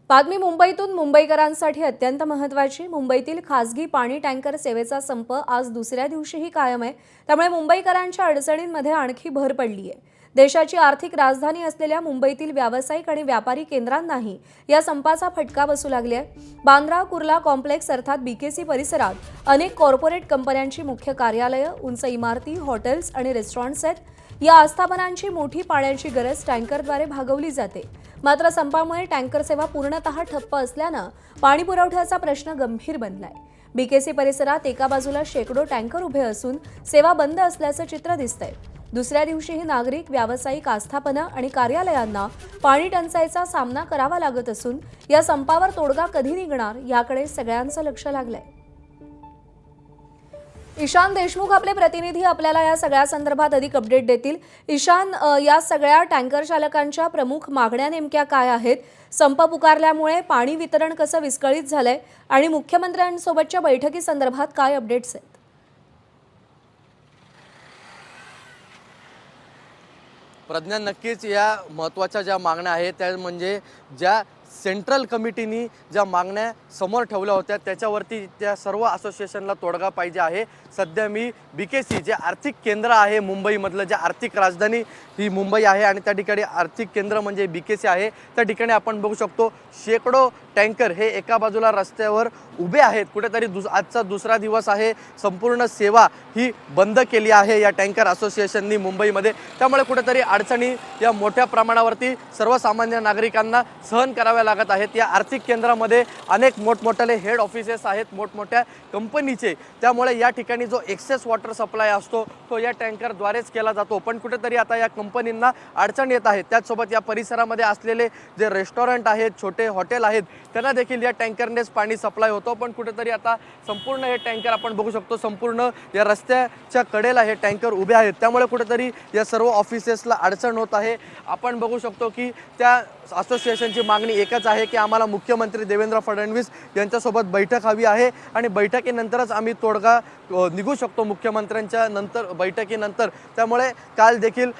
बातमी मुंबईतून मुंबईकरांसाठी अत्यंत महत्त्वाची। मुंबईतील खासगी पाणी टँकर सेवेचा संप आज दुसऱ्या दिवशीही कायम आहे। त्यामुळे मुंबईकरांच्या अडचणींमध्ये आणखी भर पडली आहे। देशाची आर्थिक राजधानी असलेल्या मुंबईतील व्यावसायिक आणि व्यापारी केंद्रांनाही या संपाचा फटका बसू लागले आहे। बांद्रा कुर्ला कॉम्प्लेक्स अर्थात बीकेसी परिसरात अनेक कॉर्पोरेट कंपन्यांची मुख्य कार्यालये, उंच इमारती, हॉटेल्स आणि रेस्टॉरंट्स आहेत। या आस्थापनांची मोठी पाण्याची गरज टँकरद्वारे भागवली जाते। मात्र संपामुळे टँकर सेवा पूर्णतः ठप्प असल्यानं पाणी पुरवठ्याचा प्रश्न गंभीर बनलाय। बीकेसी परिसरात एका बाजूला शेकडो टँकर उभे असून सेवा बंद असल्याचं चित्र दिसतंय। दुसऱ्या दिवशीही नागरिक, व्यावसायिक आस्थापना आणि कार्यालयांना पाणी टंचाईचा सामना करावा लागत असून या संपावर तोडगा कधी निघणार याकडे सगळ्यांचं लक्ष लागलंय। ईशान देशमुख आपले प्रतिनिधी आपल्याला या सगळ्या संदर्भात अधिक अपडेट देतील। ईशान, या सगळ्या टँकर चालकांच्या प्रमुख मागण्या नेमक्या काय आहेत? संप पुकारल्यामुळे पाणी वितरण कसं विस्कळीत झालंय आणि मुख्यमंत्र्यांसोबतच्या बैठकीसंदर्भात काय अपडेट्स आहेत? प्रज्ञा, नक्कीच या महत्त्वाच्या ज्या मागण्या आहेत त्या म्हणजे ज्या सेंट्रल कमिटीनी ज्या मागण्या समोर ठेवल्या होत्या त्याच्यावरती त्या सर्व असोसिएशनला तोडगा पाहिजे आहे। सध्या मी बीकेसी जे आर्थिक केंद्र आहे मुंबईमधलं, जे आर्थिक राजधानी ही मुंबई आहे आणि त्या ठिकाणी आर्थिक केंद्र म्हणजे बीकेसी आहे। त्या ठिकाणी आपण बघू शकतो शेकडो टँकर हे एका बाजूला रस्त्यावर उभे आहेत। कुठेतरी आजचा दुसरा दिवस आहे, संपूर्ण सेवा ही बंद केली आहे या टँकर असोसिएशननी मुंबईमध्ये। त्यामुळे कुठेतरी अडचणी या मोठ्या प्रमाणावरती सर्वसामान्य नागरिकांना सहन कराव्या लागत आहेत। या आर्थिक केंद्रामध्ये अनेक मोठमोठे हेड ऑफिसेस आहेत मोठमोठ्या कंपनीचे, त्यामुळे या ठिकाणी जो एक्सेस वॉटर सप्लाय असतो तो या टँकरद्वारेच केला जातो। पण कुठेतरी आता या कंपनींना अडचण येत आहे। त्याचसोबत या परिसरामध्ये असलेले जे रेस्टॉरंट आहेत, छोटे हॉटेल आहेत, त्यांना देखील या टँकरनेच पाणी सप्लाय होतो। पण कुठेतरी आता संपूर्ण हे टँकर आपण बघू शकतो संपूर्ण या रस्त्याच्या कडेला हे टँकर उभे आहेत। त्यामुळे कुठेतरी या सर्व ऑफिसेसला अडचण होत आहे। आपण बघू शकतो की त्या असोसिएशनची मागणी एकच आहे की आम्हाला मुख्यमंत्री देवेंद्र फडणवीस यांच्यासोबत बैठक हवी आहे आणि बैठकीनंतरच आम्ही तोडगा निघू शकतो मुख्यमंत्र्यांच्या बैठकीनंतर। त्यामुळे काल देखील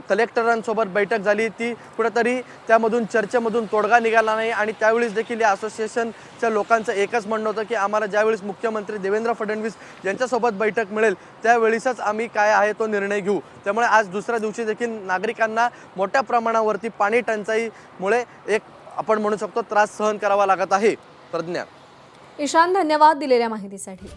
कलेक्टरांसोबत बैठक झाली, ती कुठेतरी त्यामधून चर्चेमधून तोडगा निघाला नाही आणि त्यावेळेस देखील या असोसिएशनच्या लोकांचं एकच म्हणणं होतं की आम्हाला ज्यावेळेस मुख्यमंत्री देवेंद्र फडणवीस यांच्यासोबत बैठक मिळेल त्यावेळेसच आम्ही काय आहे तो निर्णय घेऊ। त्यामुळे आज दुसऱ्या दिवशी देखील नागरिकांना मोठ्या प्रमाणावरती पाणी टंचाईमुळे एक आपण म्हणू शकतो त्रास सहन करावा लागत आहे। प्रज्ञा। ईशान, धन्यवाद दिलेल्या माहितीसाठी।